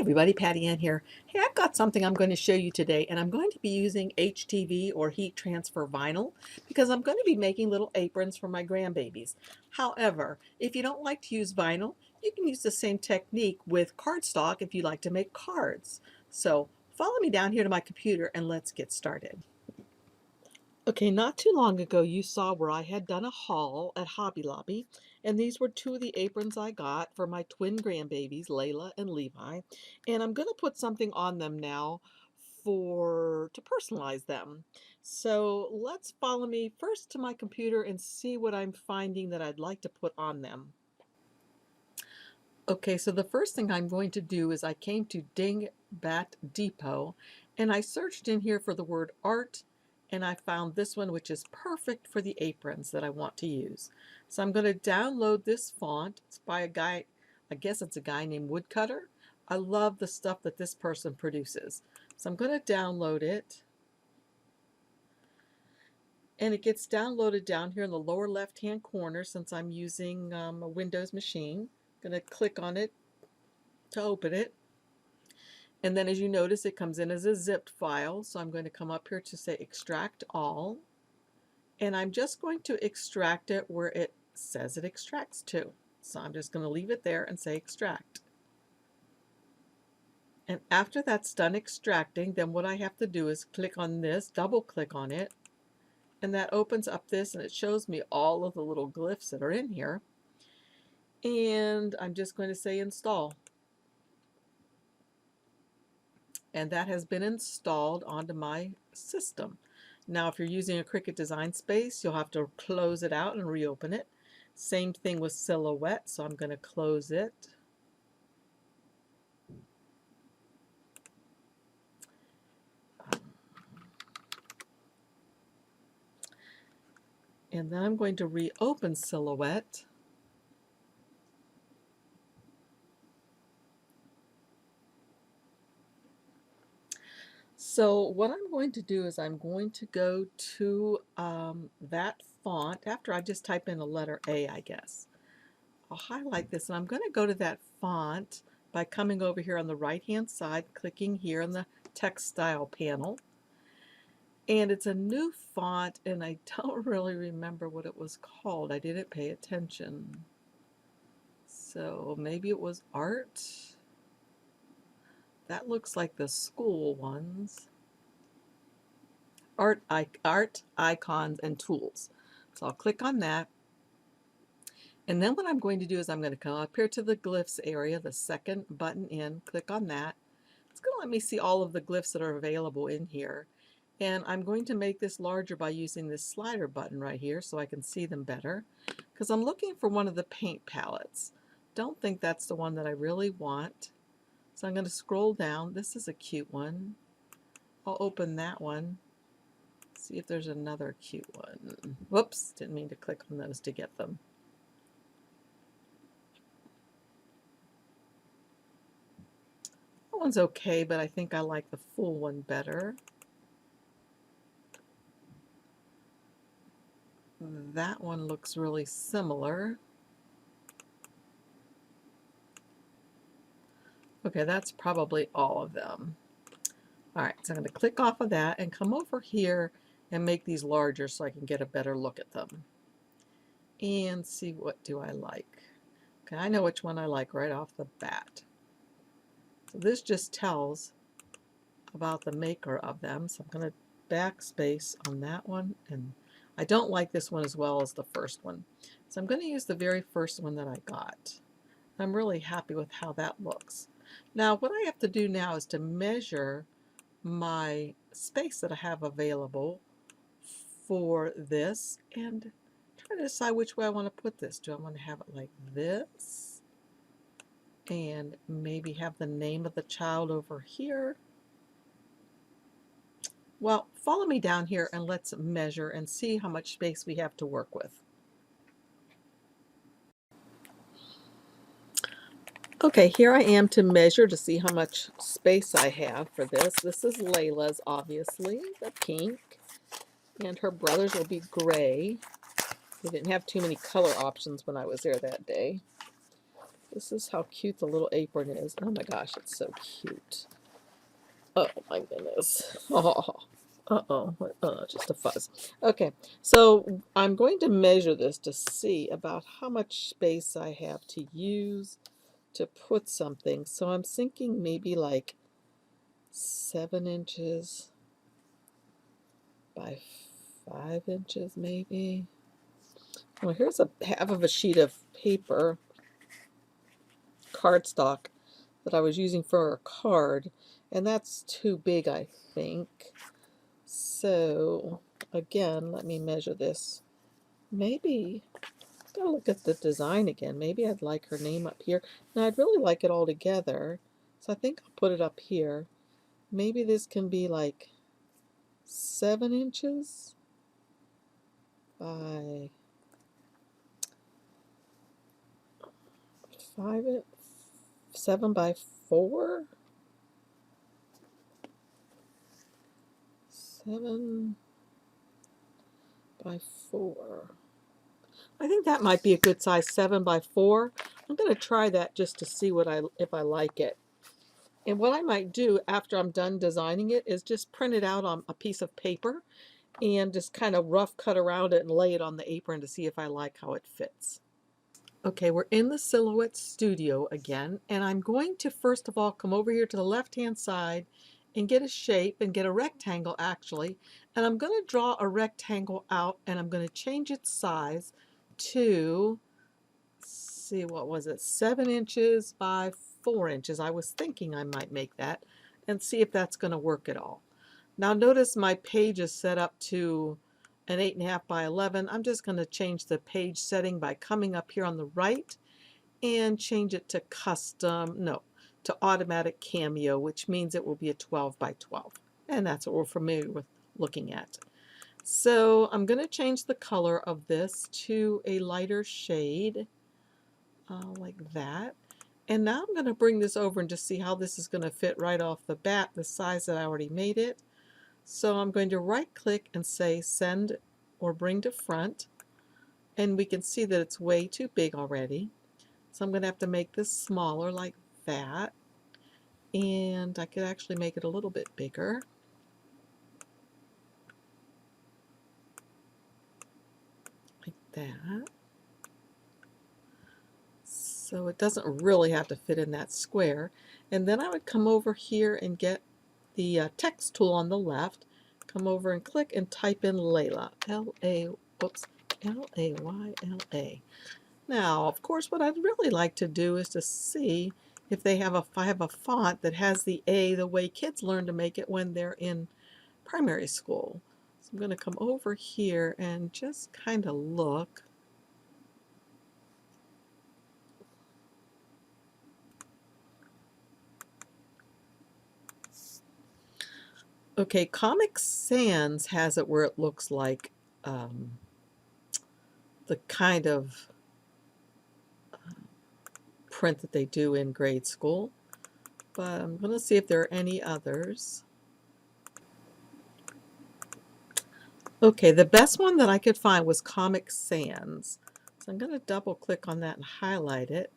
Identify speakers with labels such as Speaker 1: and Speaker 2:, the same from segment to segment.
Speaker 1: everybody, Patty Ann here. Hey, I've got something I'm going to show you today, and I'm going to be using HTV or heat transfer vinyl because I'm going to be making little aprons for my grandbabies. However, if you don't like to use vinyl, you can use the same technique with cardstock if you like to make cards. So follow me down here to my computer and let's get started. Okay, not too long ago you saw where I had done a haul at Hobby Lobby, and these were two of the aprons I got for my twin grandbabies, Layla and Levi, and I'm going to put something on them now to personalize them. So let's follow me first to my computer and see what I'm finding that I'd like to put on them. Okay, so the first thing I'm going to do is I came to Dingbat Depot and I searched in here for the word art, and I found this one, which is perfect for the aprons that I want to use. So I'm going to download this font. It's by a guy, I guess it's a guy named Woodcutter. I love the stuff that this person produces. So I'm going to download it. And it gets downloaded down here in the lower left-hand corner since I'm using a Windows machine. I'm going to click on it to open it. And then as you notice, it comes in as a zipped file. So I'm going to come up here to say extract all. And I'm just going to extract it where it says it extracts to. So I'm just going to leave it there and say extract. And after that's done extracting, then what I have to do is click on this, double click on it, and that opens up this and it shows me all of the little glyphs that are in here. And I'm just going to say install. And that has been installed onto my system. Now if you're using a Cricut DesignSpace, you'll have to close it out and reopen it. Same thing with Silhouette, so I'm going to close it. And then I'm going to reopen Silhouette. So what I'm going to do is I'm going to go to that font after I just type in the letter A, I guess. I'll highlight this and I'm going to go to that font by coming over here on the right hand side, clicking here on the text style panel. And it's a new font and I don't really remember what it was called. I didn't pay attention. So maybe it was Art. That looks like the school ones. Art, icons, and tools. So I'll click on that. And then what I'm going to do is I'm going to come up here to the glyphs area, the second button in, click on that. It's going to let me see all of the glyphs that are available in here. And I'm going to make this larger by using this slider button right here so I can see them better, because I'm looking for one of the paint palettes. Don't think that's the one that I really want. So I'm going to scroll down. This is a cute one. I'll open that one. See if there's another cute one. Whoops, didn't mean to click on those to get them. That one's okay, but I think I like the full one better. That one looks really similar. Okay, that's probably all of them. All right, so I'm going to click off of that and come over here and make these larger so I can get a better look at them. And see, what do I like? Okay, I know which one I like right off the bat. So this just tells about the maker of them. So I'm going to backspace on that one, and I don't like this one as well as the first one. So I'm going to use the very first one that I got. I'm really happy with how that looks. Now what I have to do now is to measure my space that I have available for this and try to decide which way I want to put this. Do I want to have it like this and maybe have the name of the child over here? Well, follow me down here and let's measure and see how much space we have to work with. Okay, here I am to measure to see how much space I have for this. This is Layla's, obviously, the pink, and her brother's will be gray. They didn't have too many color options when I was there that day. This is how cute the little apron is. Oh my gosh, it's so cute. Oh my goodness. Oh, just a fuzz. Okay, so I'm going to measure this to see about how much space I have to use to put something. So I'm thinking maybe like 7 inches by 5 inches maybe. Well, here's a half of a sheet of paper, cardstock, that I was using for a card, and that's too big, I think. So again, let me measure this. Maybe gotta look at the design again. Maybe I'd like her name up here. Now I'd really like it all together, so I think I'll put it up here. Maybe this can be like 7 inches by 7 by 4. 7 by 4. I think that might be a good size, 7 by 4. I'm going to try that just to see if I like it. And what I might do after I'm done designing it is just print it out on a piece of paper and just kind of rough cut around it and lay it on the apron to see if I like how it fits. Okay, we're in the Silhouette Studio again, and I'm going to first of all come over here to the left-hand side and get a shape and get a rectangle actually, and I'm going to draw a rectangle out and I'm going to change its size to, see, what was it, 7 inches by 4 inches. I was thinking I might make that and see if that's going to work at all. Now notice my page is set up to an 8.5 by 11. I'm just going to change the page setting by coming up here on the right and change it to to automatic Cameo, which means it will be a 12 by 12. And that's what we're familiar with looking at. So I'm going to change the color of this to a lighter shade, like that. And now I'm going to bring this over and just see how this is going to fit right off the bat, the size that I already made it. So I'm going to right click and say send or bring to front, and we can see that it's way too big already. So I'm going to have to make this smaller like that, and I could actually make it a little bit bigger. Like that. So it doesn't really have to fit in that square. And then I would come over here and get the text tool on the left, come over and click and type in Layla, L-A-Y-L-A. Now, of course, what I'd really like to do is to see if I have a font that has the A the way kids learn to make it when they're in primary school. So I'm going to come over here and just kind of look. Okay, Comic Sans has it where it looks like the kind of print that they do in grade school, but I'm going to see if there are any others. Okay, the best one that I could find was Comic Sans. So I'm going to double click on that and highlight it.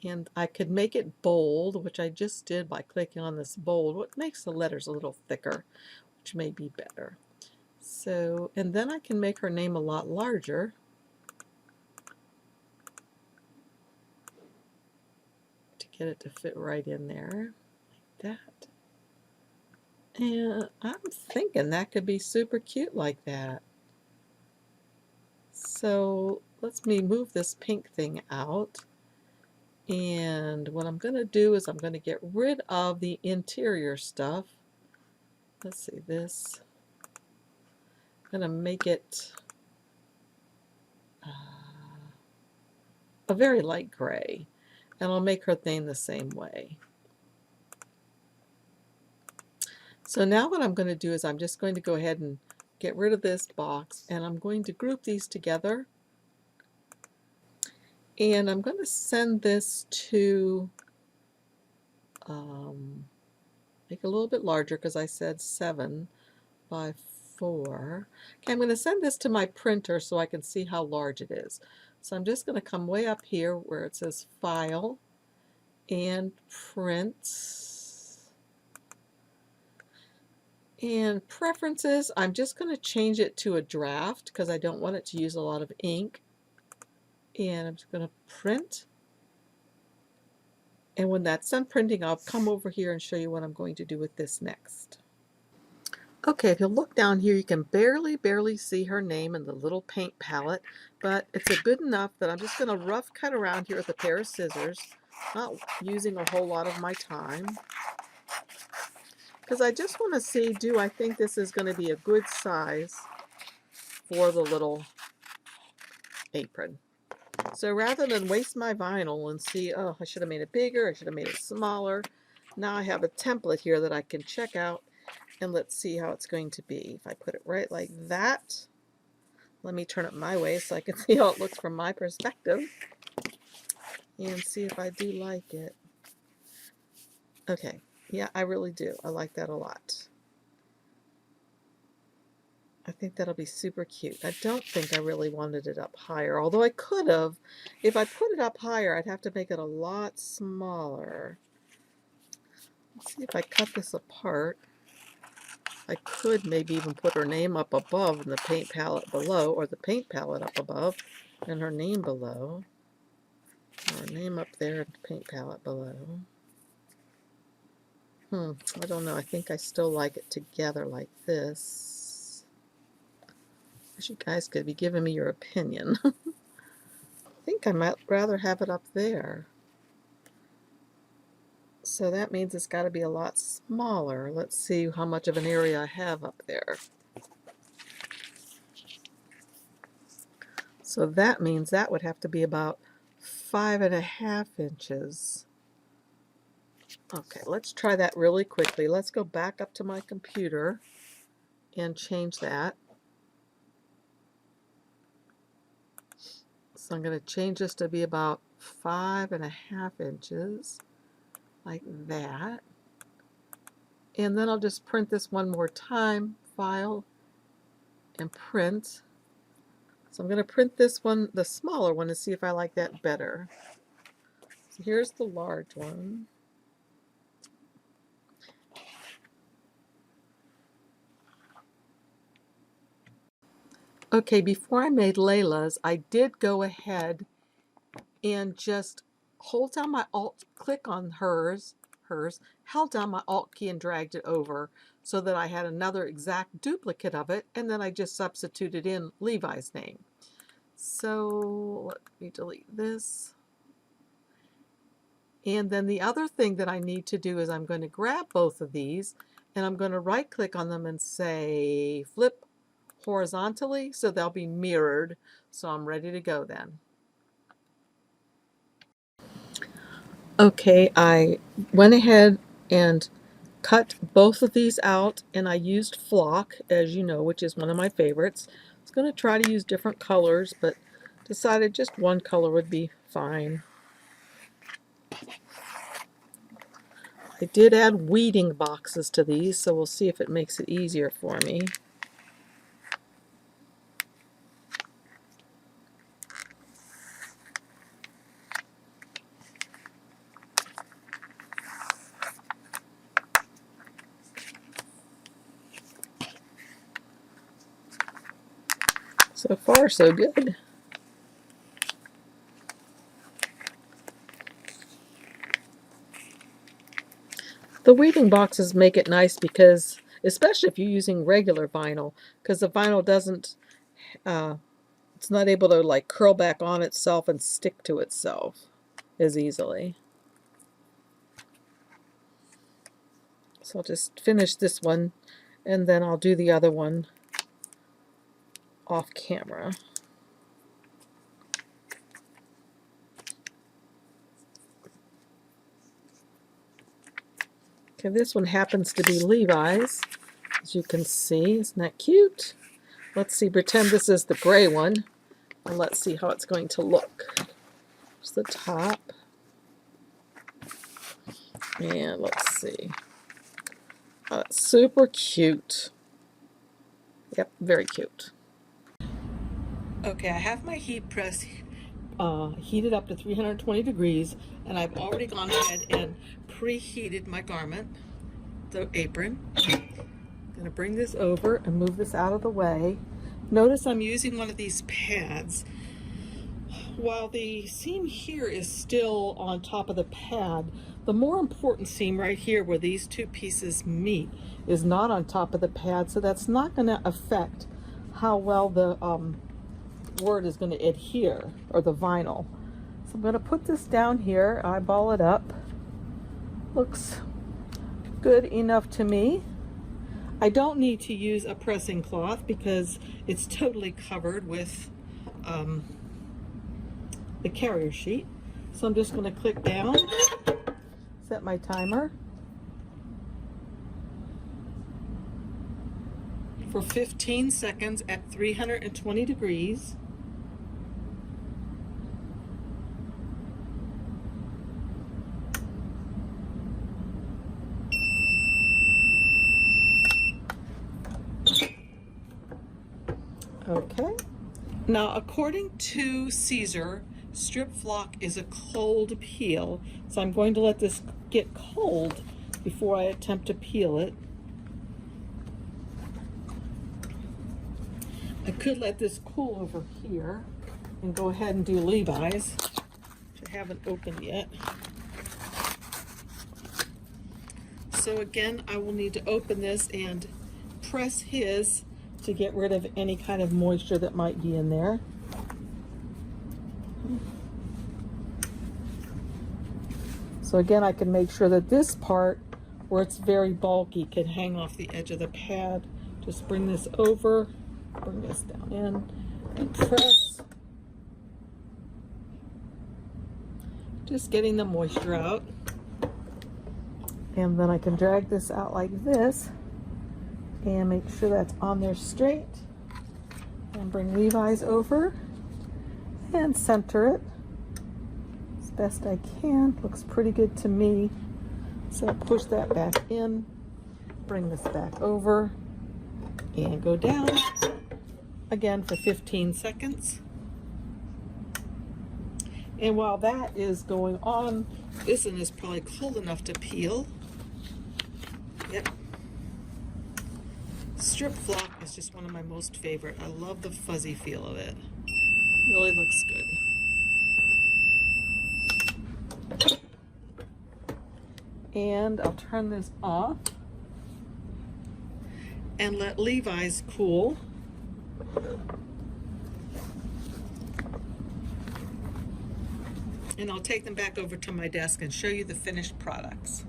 Speaker 1: And I could make it bold, which I just did by clicking on this bold, what makes the letters a little thicker, which may be better. So, and then I can make her name a lot larger. To get it to fit right in there, like that. And I'm thinking that could be super cute like that. So let me move this pink thing out. And what I'm going to do is I'm going to get rid of the interior stuff. Let's see, this. I'm going to make it a very light gray. And I'll make her thing the same way. So now what I'm going to do is I'm just going to go ahead and get rid of this box, and I'm going to group these together. And I'm going to send this to make it a little bit larger because I said 7 by 4. Okay, I'm going to send this to my printer so I can see how large it is. So I'm just going to come way up here where it says File and Print. And Preferences, I'm just going to change it to a draft because I don't want it to use a lot of ink. And I'm just going to print. And when that's done printing, I'll come over here and show you what I'm going to do with this next. Okay, if you look down here, you can barely see her name in the little paint palette, but it's a good enough that I'm just going to rough cut around here with a pair of scissors, not using a whole lot of my time, because I just want to see, do I think this is going to be a good size for the little apron. So rather than waste my vinyl and see, oh, I should have made it bigger, I should have made it smaller, now I have a template here that I can check out, and let's see how it's going to be. If I put it right like that, let me turn it my way so I can see how it looks from my perspective and see if I do like it. Okay, yeah, I really do. I like that a lot. I think that'll be super cute. I don't think I really wanted it up higher, although I could have. If I put it up higher, I'd have to make it a lot smaller. Let's see if I cut this apart. I could maybe even put her name up above and the paint palette below, or the paint palette up above and her name below. Her name up there and the paint palette below. I don't know. I think I still like it together like this. I wish you guys could be giving me your opinion. I think I might rather have it up there. So that means it's got to be a lot smaller. Let's see how much of an area I have up there. So that means that would have to be about 5.5 inches. Okay, let's try that really quickly. Let's go back up to my computer and change that. So I'm going to change this to be about 5.5 inches, like that. And then I'll just print this one more time, File and Print. So I'm going to print this one, the smaller one, and see if I like that better. So here's the large one. Okay, before I made Layla's, I did go ahead and just hold down my Alt, click on hers, held down my Alt key and dragged it over so that I had another exact duplicate of it, and then I just substituted in Levi's name. So let me delete this. And then the other thing that I need to do is I'm going to grab both of these and I'm going to right click on them and say flip horizontally so they'll be mirrored. So I'm ready to go then. Okay, I went ahead and cut both of these out and I used flock, as you know, which is one of my favorites. I was going to try to use different colors, but decided just one color would be fine. I did add weeding boxes to these, so we'll see if it makes it easier for me. So far, so good. The weeding boxes make it nice because, especially if you're using regular vinyl, because the vinyl doesn't, it's not able to like curl back on itself and stick to itself as easily. So I'll just finish this one and then I'll do the other one off camera. Okay, this one happens to be Levi's, as you can see. Isn't that cute? Let's see, pretend this is the gray one, and let's see how it's going to look. Here's the top. And let's see. Oh, it's super cute. Yep, very cute. Okay, I have my heat press heated up to 320 degrees, and I've already gone ahead and preheated my garment, the apron. I'm going to bring this over and move this out of the way. Notice I'm using one of these pads. While the seam here is still on top of the pad, the more important seam right here where these two pieces meet is not on top of the pad, so that's not going to affect how well the word is going to adhere, or the vinyl. So I'm going to put this down here, eyeball it up. Looks good enough to me. I don't need to use a pressing cloth because it's totally covered with the carrier sheet. So I'm just going to click down, set my timer for 15 seconds at 320 degrees. Okay. Now, according to Caesar, strip flock is a cold peel, so I'm going to let this get cold before I attempt to peel it. I could let this cool over here and go ahead and do Levi's, which I haven't opened yet. So again, I will need to open this and press his to get rid of any kind of moisture that might be in there. So again, I can make sure that this part, where it's very bulky, can hang off the edge of the pad. Just bring this over, bring this down in, and press. Just getting the moisture out. And then I can drag this out like this and make sure that's on there straight, and bring Levi's over and center it as best I can. Looks pretty good to me. So push that back in, bring this back over, and go down again for 15 seconds. And while that is going on, this one is probably cold enough to peel. Yep. Strip flock is just one of my most favorite. I love the fuzzy feel of it. Really looks good. And I'll turn this off and let Levi's cool. And I'll take them back over to my desk and show you the finished products.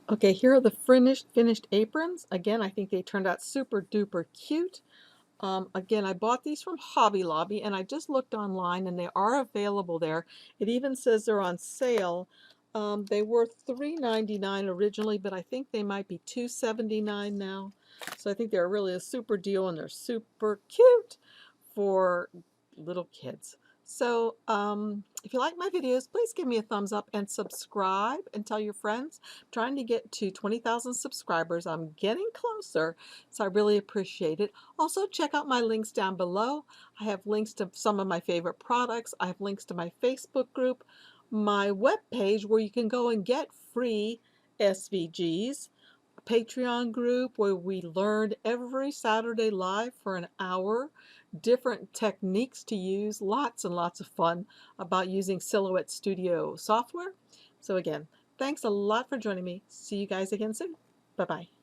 Speaker 1: Okay, here are the finished aprons. Again, I think they turned out super duper cute. Again, I bought these from Hobby Lobby, and I just looked online and they are available there. It even says they're on sale. They were $3.99 originally, but I think they might be $2.79 now. So I think they're really a super deal, and they're super cute for little kids. So if you like my videos, please give me a thumbs up and subscribe and tell your friends. I'm trying to get to 20,000 subscribers. I'm getting closer, so I really appreciate it. Also, check out my links down below. I have links to some of my favorite products. I have links to my Facebook group, my webpage where you can go and get free SVGs, a Patreon group where we learn every Saturday live for an hour, different techniques to use, lots and lots of fun about using Silhouette Studio software. So again, thanks a lot for joining me. See you guys again soon. Bye-bye.